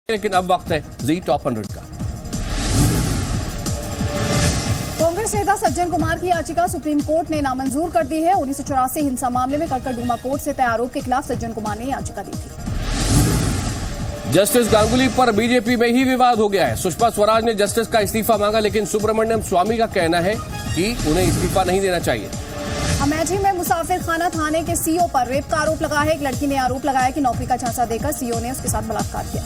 लेकिन अब वक्त है जी टॉप 100 का। कांग्रेस नेता सज्जन कुमार की याचिका सुप्रीम कोर्ट ने नामंजूर कर दी है। 1984 हिंसा मामले में कड़कड़डूमा कोर्ट से तय आरोप के खिलाफ सज्जन कुमार ने याचिका दी थी। जस्टिस गांगुली पर बीजेपी में ही विवाद हो गया है। सुषमा स्वराज ने जस्टिस का इस्तीफा मांगा, लेकिन सुब्रमण्यम स्वामी का कहना है कि उन्हें इस्तीफा नहीं देना चाहिए। अमेठी में मुसाफिर खाना थाने के सीओ पर रेप का आरोप लगा है। एक लड़की ने आरोप लगाया कि नौकरी का झांसा देकर सीओ ने उसके साथ बलात्कार किया।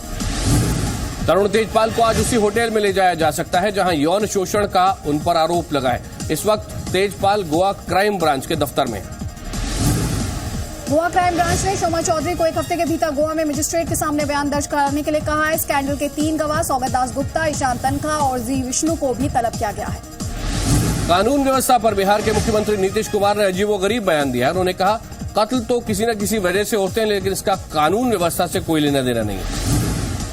तरुण तेजपाल को आज उसी होटल में ले जाया जा सकता है जहां यौन शोषण का उन पर आरोप लगा है। इस वक्त तेजपाल गोवा क्राइम ब्रांच के दफ्तर में है। गोवा क्राइम ब्रांच ने शोमा चौधरी को एक हफ्ते के भीतर गोवा में मजिस्ट्रेट के सामने बयान दर्ज कराने के लिए कहा है। स्कैंडल के 3 गवाह सौगत दास गुप्ता, ईशान तनखा और जी विष्णु को भी तलब किया गया है। कानून व्यवस्था पर बिहार के मुख्यमंत्री नीतीश कुमार ने अजीबोगरीब बयान दिया है। उन्होंने कहा, कत्ल तो किसी न किसी वजह से होते हैं, लेकिन इसका कानून व्यवस्था से कोई लेना देना नहीं है।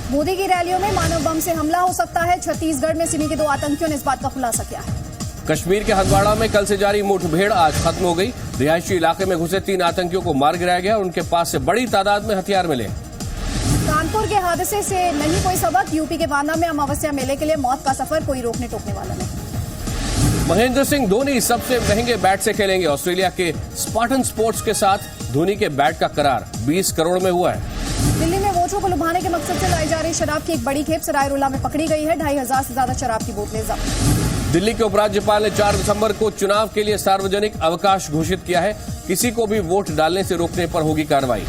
मोदी की रैलियों में मानव बम से हमला हो सकता है। छत्तीसगढ़ में सिमी के 2 आतंकियों ने इस बात का खुलासा किया है। कश्मीर के हंदवाड़ा में कल से जारी मुठभेड़ आज खत्म हो गई। रिहायशी इलाके में घुसे 3 आतंकियों को मार गिराया गया। उनके पास से बड़ी तादाद में हथियार मिले। कानपुर के हादसे से नहीं कोई सबक। यूपी के बांदा में अमावस्या मेले के लिए मौत का सफर कोई रोकने टोकने वाला नहीं। महेंद्र सिंह धोनी सबसे महंगे बैट से खेलेंगे। ऑस्ट्रेलिया के स्पार्टन स्पोर्ट्स के साथ धोनी के बैट का करार 20 करोड़ में हुआ है। दिल्ली में वोटरों को लुभाने के मकसद से लाई जा रही शराब की एक बड़ी खेप सरायरोला में पकड़ी गई है। 2500 से ज्यादा शराब की बोतलें जब्त। दिल्ली के उपराज्यपाल ने 4 दिसंबर को चुनाव के लिए सार्वजनिक अवकाश घोषित किया है। किसी को भी वोट डालने से रोकने पर होगी कार्रवाई।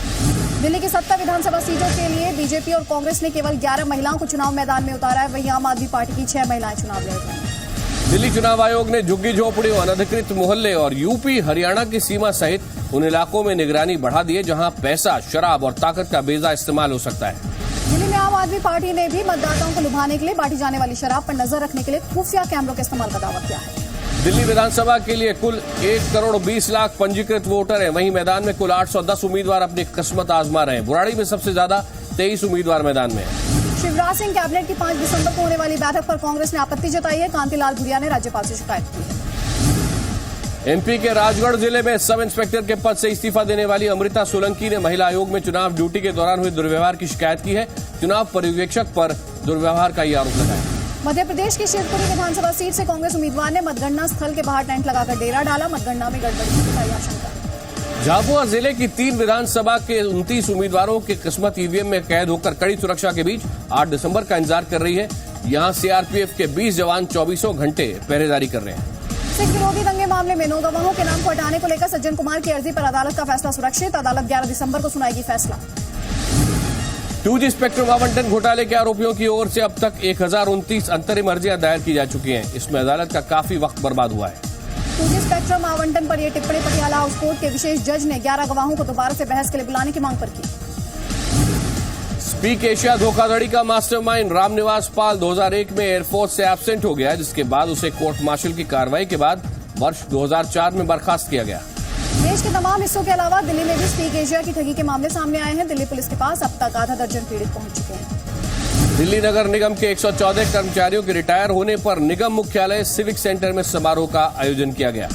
दिल्ली की 70 विधानसभा सीटों के लिए बीजेपी और कांग्रेस ने केवल 11 महिलाओं को चुनाव मैदान में उतारा है। वहीं आम आदमी पार्टी की 6 महिलाएं चुनाव लड़ रही हैं। दिल्ली चुनाव आयोग ने झुग्गी झोपड़ियों, अनधिकृत मोहल्ले और यूपी हरियाणा की सीमा सहित उन इलाकों में निगरानी बढ़ा दी है जहां पैसा, शराब और ताकत का बेजा इस्तेमाल हो सकता है। दिल्ली में आम आदमी पार्टी ने भी मतदाताओं को लुभाने के लिए बांटी जाने वाली शराब पर नजर रखने के लिए खुफिया कैमरों के इस्तेमाल का दावा किया है। दिल्ली विधानसभा के लिए कुल 1 करोड़ 20 लाख पंजीकृत वोटर हैं। वहीं मैदान में कुल 810 उम्मीदवार अपनी किस्मत आजमा रहे हैं। बुराड़ी में सबसे ज्यादा 23 उम्मीदवार मैदान में हैं। शिवराज सिंह कैबिनेट की 5 दिसंबर को होने वाली बैठक पर कांग्रेस ने आपत्ति जताई है। कांतिलाल भूरिया ने राज्यपाल से शिकायत की है। एमपी के राजगढ़ जिले में सब इंस्पेक्टर के पद से इस्तीफा देने वाली अमृता सोलंकी ने महिला आयोग में चुनाव ड्यूटी के दौरान हुए दुर्व्यवहार की शिकायत की है। चुनाव पर्यवेक्षक पर दुर्व्यवहार का यह आरोप लगाया। मध्य प्रदेश की शिवपुरी विधानसभा सीट से कांग्रेस उम्मीदवार ने मतगणना स्थल के बाहर टेंट लगाकर डेरा डाला। मतगणना में गड़बड़ी की जताई आशंका। झाबुआ जिले की 3 विधानसभा के 29 उम्मीदवारों की किस्मत ईवीएम में कैद होकर कड़ी सुरक्षा के बीच 8 दिसंबर का इंतजार कर रही है। यहां सीआरपीएफ के 20 जवान 24 घंटे पहरेदारी कर रहे हैं। सिख विरोधी दंगे मामले में 9 गवाहों के नाम को हटाने को लेकर सज्जन कुमार की अर्जी पर अदालत का फैसला सुरक्षित। अदालत 11 दिसंबर को सुनाएगी फैसला। 2G स्पेक्ट्रम आवंटन घोटाले के आरोपियों की ओर से अब तक 1029 अंतरिम अर्जियां दायर की जा चुकी हैं। इसमें अदालत का काफी वक्त बर्बाद हुआ है। 2G स्पेक्ट्रम आवंटन पर यह टिप्पणी पटियाला हाउस कोर्ट के विशेष जज ने 11 गवाहों को दोबारा से बहस के लिए बुलाने की मांग पर की। स्पीक एशिया धोखाधड़ी का मास्टरमाइंड रामनिवास पाल 2001 में एयरफोर्स से एब्सेंट हो गया, जिसके बाद उसे कोर्ट मार्शल की कार्रवाई के बाद वर्ष 2004 में बर्खास्त किया गया। देश के तमाम हिस्सों के अलावा दिल्ली में भी स्पीक एशिया की ठगी के मामले सामने आए हैं। दिल्ली पुलिस के पास अब तक आधा दर्जन पीड़ित पहुंच चुके हैं। दिल्ली नगर निगम के 114 कर्मचारियों के रिटायर होने पर निगम मुख्यालय सिविक सेंटर में समारोह का आयोजन किया गया।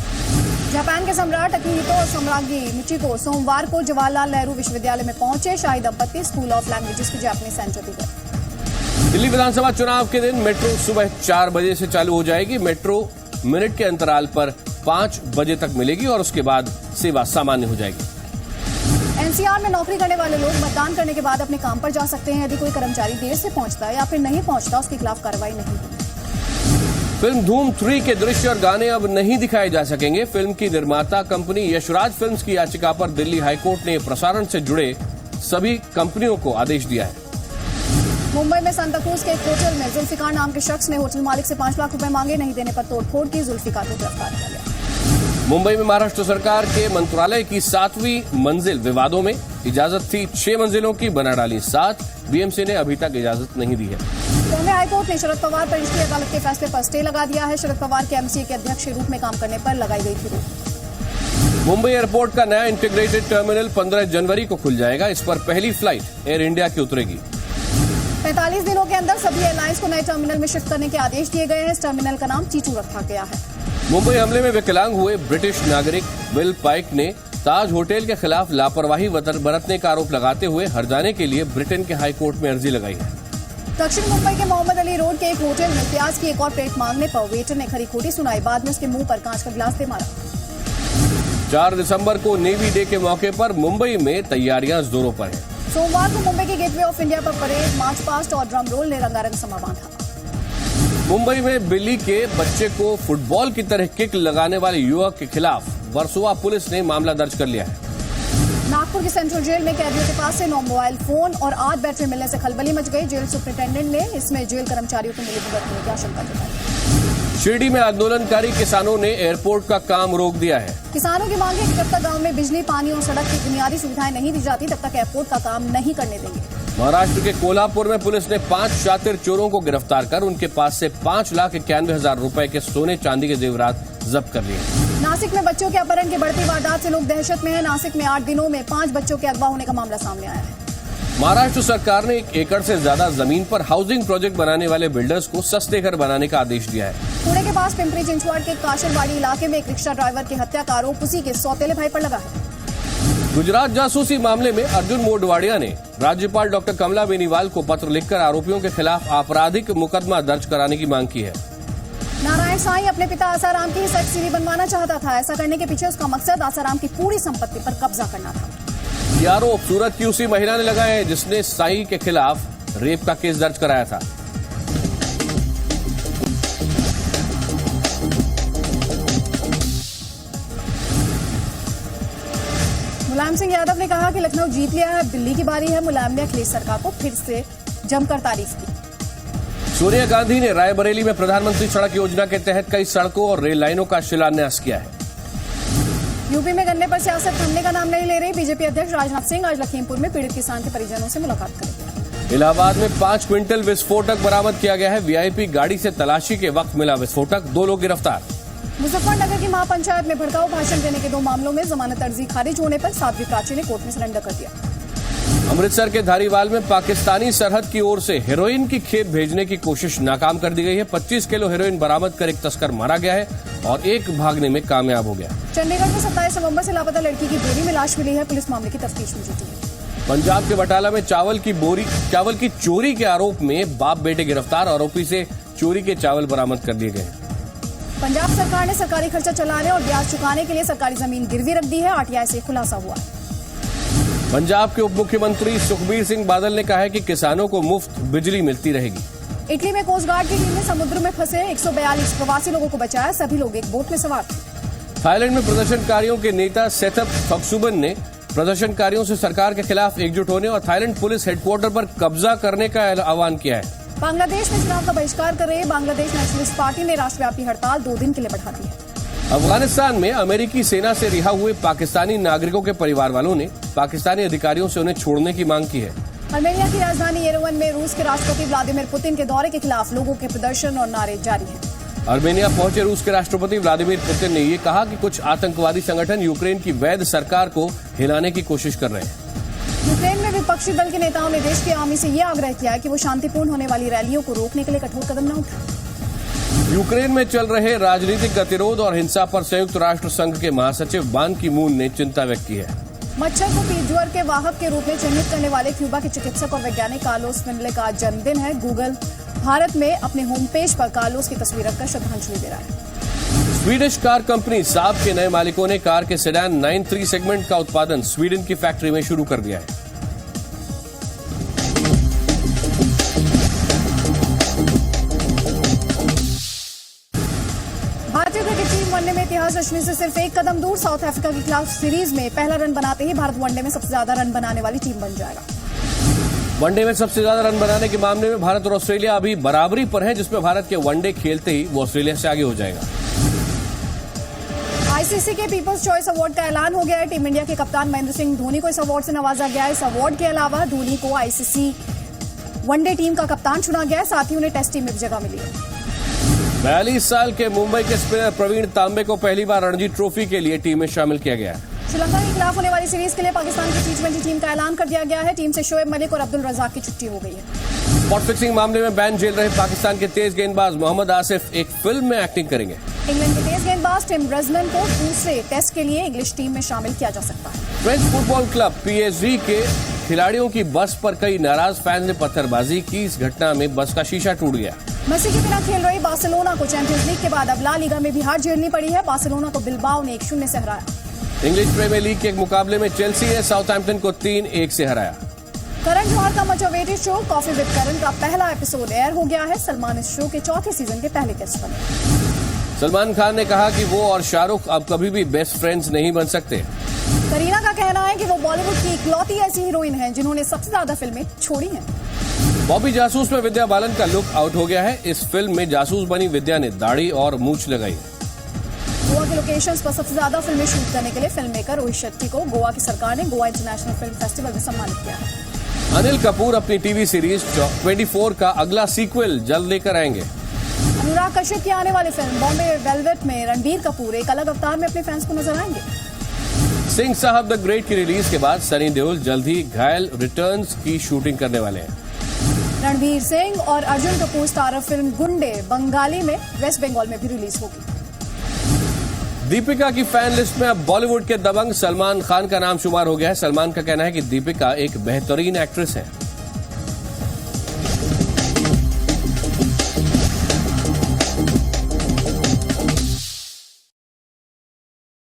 जापान के सम्राट अकिहितो और सम्राज्ञी मिचिको सोमवार को जवाहरलाल नेहरू विश्वविद्यालय में पहुंचे। शाही दंपत्ति स्कूल ऑफ लैंग्वेजेस की जापानीज सेंटर भी गए। दिल्ली विधानसभा चुनाव के दिन मेट्रो सुबह 4 बजे से चालू हो जाएगी। मेट्रो मिनट के अंतराल पर 5 बजे तक मिलेगी और उसके बाद सेवा सामान्य हो जाएगी। एनसीआर में नौकरी करने वाले लोग मतदान करने के बाद अपने काम पर जा सकते हैं। यदि कोई कर्मचारी देर से पहुंचता है या फिर नहीं पहुंचता, उसके खिलाफ कार्रवाई नहीं होगी। फिल्म धूम 3 के दृश्य और गाने अब नहीं दिखाए जा सकेंगे। फिल्म की निर्माता कंपनी यशराज फिल्म्स की याचिका पर दिल्ली हाईकोर्ट ने प्रसारण से जुड़े सभी कंपनियों को आदेश दिया है। मुंबई में सांताक्रूज के एक होटल में जुल्फिकार नाम के शख्स ने होटल मालिक से 5 लाख रुपए मांगे। नहीं देने पर तोड़फोड़ की। जुल्फिकार को गिरफ्तार किया गया। मुंबई में महाराष्ट्र सरकार के मंत्रालय की 7वीं मंजिल विवादों में। इजाजत थी 6 मंजिलों की, बना डाली 7। बीएमसी ने अभी तक इजाजत नहीं दी है। बॉम्बे हाईकोर्ट ने शरद पवार पर निचली अदालत के फैसले पर स्टे लगा दिया है। शरद पवार के एमसीए के अध्यक्ष के रूप में काम करने पर लगाई गई थी रोक। मुंबई एयरपोर्ट का नया इंटीग्रेटेड टर्मिनल 15 जनवरी को खुल जाएगा। इस पर पहली फ्लाइट एयर इंडिया की उतरेगी। 45 दिनों के अंदर सभी एयरलाइंस को नए टर्मिनल में शिफ्ट करने के आदेश दिए गए हैं। इस टर्मिनल का नाम चीचू रखा गया है। मुंबई हमले में विकलांग हुए ब्रिटिश नागरिक विल पाइक ने ताज होटल के खिलाफ लापरवाही बरतने का आरोप लगाते हुए हर्जाने के लिए ब्रिटेन के हाई कोर्ट में अर्जी लगाई है। दक्षिण मुंबई के मोहम्मद अली रोड के एक होटल में प्याज की एक और प्लेट मांगने पर वेटर ने खरी खोटी सुनाई, बाद में उसके मुंह पर कांच का गिलास दे मारा। 4 दिसंबर को नेवी डे के मौके पर मुंबई में तैयारियां जोरों पर हैं। सोमवार को मुंबई के गेटवे ऑफ इंडिया पर परेड, मार्च पास्ट और ड्रम रोल ने रंगारंग समा बांधा। मुंबई में बिल्ली के बच्चे को फुटबॉल की तरह किक लगाने वाले युवक के खिलाफ वर्सोवा पुलिस ने मामला दर्ज कर लिया है। नागपुर की सेंट्रल जेल में कैदियों के पास से 9 मोबाइल फोन और 8 बैटरी मिलने से खलबली मच गई। जेल सुपरिटेंडेंट ने इसमें जेल कर्मचारियों को मिलीभगत होने की आशंका जताई। शिरडी में आंदोलनकारी किसानों ने एयरपोर्ट का काम रोक दिया है। किसानों की मांग है कि जब तक गांव में बिजली, पानी और सड़क की बुनियादी सुविधाएं नहीं दी जाती तब तक एयरपोर्ट का काम नहीं करने देंगे। महाराष्ट्र के कोल्हापुर में पुलिस ने 5 शातिर चोरों को गिरफ्तार कर उनके पास से 5,91,000 रुपए के सोने चांदी के जेवरात जब्त कर लिए। नासिक में बच्चों के अपहरण की बढ़ती वारदात से लोग दहशत में हैं। नासिक में 8 दिनों में 5 बच्चों के अगवा होने का मामला सामने आया है। महाराष्ट्र सरकार ने 1 एकड़ से ज्यादा जमीन पर हाउसिंग प्रोजेक्ट बनाने वाले बिल्डर्स को सस्ते घर बनाने का आदेश दिया है। पुणे के पास पिंपरी चिंचवड के काशरवाड़ी इलाके में एक रिक्शा ड्राइवर की हत्या का आरोप उसी के सौतेले भाई पर लगा है। गुजरात जासूसी मामले में अर्जुन मोढवाडिया ने राज्यपाल डॉक्टर कमला बेनीवाल को पत्र लिखकर आरोपियों के खिलाफ आपराधिक मुकदमा दर्ज कराने की मांग की है। नारायण साईं अपने पिता आसाराम की सेक्स सीडी बनवाना चाहता था। ऐसा करने के पीछे उसका मकसद आसाराम की पूरी संपत्ति पर कब्जा करना था। ये आरोप सूरत की उसी महिला ने लगाया है जिसने साई के खिलाफ रेप का केस दर्ज कराया था। मुलायम सिंह यादव ने कहा कि लखनऊ जीत लिया है, दिल्ली की बारी है। मुलायम ने अखिलेश सरकार को फिर से जमकर तारीफ की। सोनिया गांधी ने रायबरेली में प्रधानमंत्री सड़क योजना के तहत कई सड़कों और रेल लाइनों का शिलान्यास किया है। यूपी में गन्ने पर सियासत थमने का नाम नहीं ले रही। बीजेपी अध्यक्ष राजनाथ सिंह आज लखीमपुर में पीड़ित किसान के परिजनों से मुलाकात करेंगे। इलाहाबाद में 5 क्विंटल विस्फोटक बरामद किया गया है। वीआईपी गाड़ी से तलाशी के वक्त मिला विस्फोटक, 2 लोग गिरफ्तार। मुजफ्फरनगर की महापंचायत में भड़काऊ भाषण देने के 2 मामलों में जमानत अर्जी खारिज होने पर साध्वी प्राची ने कोर्ट में सरेंडर कर दिया। अमृतसर के धारीवाल में पाकिस्तानी सरहद की ओर से हेरोइन की खेप भेजने की कोशिश नाकाम कर दी गई है। 25 किलो हेरोइन बरामद कर एक तस्कर मारा गया है और एक भागने में कामयाब हो गया। चंडीगढ़ में 27 नवंबर से लापता लड़की की बोरी में लाश मिली है। पुलिस मामले की तफ्तीश में जुटी है। पंजाब के बटाला में चावल की चोरी के आरोप में बाप बेटे गिरफ्तार। आरोपी से चोरी के चावल बरामद कर लिए गए। पंजाब सरकार ने सरकारी खर्चा चलाने और ब्याज चुकाने के लिए सरकारी जमीन गिरवी रख दी है। आरटीआई से खुलासा हुआ है। पंजाब के उप मुख्यमंत्री सुखबीर सिंह बादल ने कहा है कि किसानों को मुफ्त बिजली मिलती रहेगी। इटली में कोस्ट गार्ड की टीम ने समुद्र में फंसे 142 प्रवासी लोगों को बचाया। सभी लोग एक बोट में सवार थे। थाईलैंड में प्रदर्शनकारियों के नेता सेथप थक्सुबन ने प्रदर्शनकारियों से सरकार के खिलाफ एकजुट होने और थाईलैंड पुलिस हेडक्वार्टर पर कब्जा करने का आह्वान किया है। बांग्लादेश में चुनाव का बहिष्कार कर रही बांग्लादेश नेशनलिस्ट पार्टी ने राष्ट्रव्यापी हड़ताल 2 दिन के लिए बढ़ा दी है। अफगानिस्तान में अमेरिकी सेना से रिहा हुए पाकिस्तानी नागरिकों के परिवार वालों ने पाकिस्तानी अधिकारियों से उन्हें छोड़ने की मांग की है। आर्मेनिया की राजधानी येरेवन में रूस के राष्ट्रपति व्लादिमीर पुतिन के दौरे के खिलाफ लोगों के प्रदर्शन और नारे जारी हैं। आर्मेनिया पहुंचे रूस के राष्ट्रपति व्लादिमीर पुतिन ने ये कहा कि कुछ आतंकवादी संगठन यूक्रेन की वैध सरकार को हिलाने की कोशिश कर रहे हैं। यूक्रेन में विपक्षी दल के नेताओं ने देश की आर्मी से यह आग्रह किया कि वो शांतिपूर्ण होने वाली रैलियों को रोकने के लिए कठोर कदम न उठाएं। यूक्रेन में चल रहे राजनीतिक गतिरोध और हिंसा पर संयुक्त राष्ट्र संघ के महासचिव बान की मून ने चिंता व्यक्त की है। मच्छर को पीत ज्वर के वाहक के रूप में चिन्हित करने वाले क्यूबा के चिकित्सक और वैज्ञानिक कार्लोस फिनले का जन्मदिन है। गूगल भारत में अपने होम पेज पर कार्लोस की तस्वीर रखकर श्रद्धांजलि दे रहा है। स्वीडिश कार कंपनी साब के नए मालिकों ने कार के सेडान 93 सेगमेंट का उत्पादन स्वीडन की फैक्ट्री में शुरू कर दिया है। भारतीय क्रिकेट टीम वनडे में इतिहास रचने से सिर्फ एक कदम दूर। साउथ अफ्रीका के खिलाफ सीरीज में पहला रन बनाते ही भारत वनडे में सबसे ज्यादा रन बनाने वाली टीम बन जाएगा। वनडे में सबसे ज्यादा रन बनाने के मामले में भारत और ऑस्ट्रेलिया अभी बराबरी पर है, जिसमें भारत के वनडे खेलते ही वो ऑस्ट्रेलिया से आगे हो जाएगा। आईसीसी के पीपल्स चॉइस अवार्ड का ऐलान हो गया है। टीम इंडिया के कप्तान महेंद्र सिंह धोनी को इस अवार्ड से नवाजा गया है। इस अवार्ड के अलावा धोनी को आईसीसी वनडे टीम का कप्तान चुना गया है। साथ ही उन्हें टेस्ट टीम में भी जगह मिली है। 42 साल के मुंबई के स्पिनर प्रवीण तांबे को पहली बार रणजी ट्रॉफी के लिए टीम में शामिल किया गया है। श्रीलंका के खिलाफ होने वाली सीरीज के लिए पाकिस्तान की T20 टीम का ऐलान कर दिया गया है। टीम से शोएब मलिक और अब्दुल रजाक की छुट्टी हो गई है। स्पॉट फिक्सिंग मामले में बैन झेल रहे पाकिस्तान के तेज गेंदबाज मोहम्मद आसिफ एक फिल्म में एक्टिंग करेंगे। इंग्लैंड के तेज गेंदबाज टिम ब्रेजमैन को दूसरे टेस्ट के लिए इंग्लिश टीम में शामिल किया जा सकता है। फ्रेंच फुटबॉल क्लब PSG के खिलाड़ियों की बस पर कई नाराज फैंस ने पत्थरबाजी की। इस घटना में बस का शीशा टूट गया। मेसी के बिना खेल रही बार्सिलोना को चैंपियंस लीग के बाद अब ला लीगा में भी हार झेलनी पड़ी है। बार्सिलोना को बिल्बाओ ने 1-0 से हराया। इंग्लिश प्रीमियर लीग के एक मुकाबले में चेल्सी ने साउथहैम्पटन को 3-1 से हराया। करण जौहर का much awaited show coffee with Karan का पहला एपिसोड एयर हो गया है। सलमान इस शो के चौथे सीजन के पहले गेस्ट बने। सलमान खान ने कहा कि वो और शाहरुख अब कभी भी बेस्ट फ्रेंड्स नहीं बन सकते। करीना का कहना है कि वो बॉलीवुड की इकलौती ऐसी हीरोइन हैं जिन्होंने सबसे ज्यादा फिल्में छोड़ी हैं। बॉबी जासूस में विद्या बालन का लुक आउट हो गया है। इस फिल्म में जासूस बनी विद्या ने दाढ़ी और मूंछ लगाई। गोवा के लोकेशंस पर सबसे ज्यादा फिल्में शूट करने के लिए फिल्म मेकर रोहित शेट्टी को गोवा की सरकार ने गोवा इंटरनेशनल फिल्म फेस्टिवल में सम्मानित किया है। अनिल कपूर अपनी टीवी सीरीज 24 का अगला सीक्वल जल्द लेकर आएंगे। अनुराग कश्यप की आने वाली फिल्म बॉम्बे वेलवेट में रणबीर कपूर एक अलग अवतार में अपने फैंस को नजर आएंगे। सिंह साहब द ग्रेट की रिलीज के बाद सनी देओल जल्द ही घायल रिटर्न्स की शूटिंग करने वाले हैं। रणबीर सिंह और अर्जुन कपूर स्टारर फिल्म गुंडे बंगाली में वेस्ट बंगाल में भी रिलीज होगी। दीपिका की फैन लिस्ट में अब बॉलीवुड के दबंग सलमान खान का नाम शुमार हो गया है। सलमान का कहना है कि दीपिका एक बेहतरीन एक्ट्रेस है।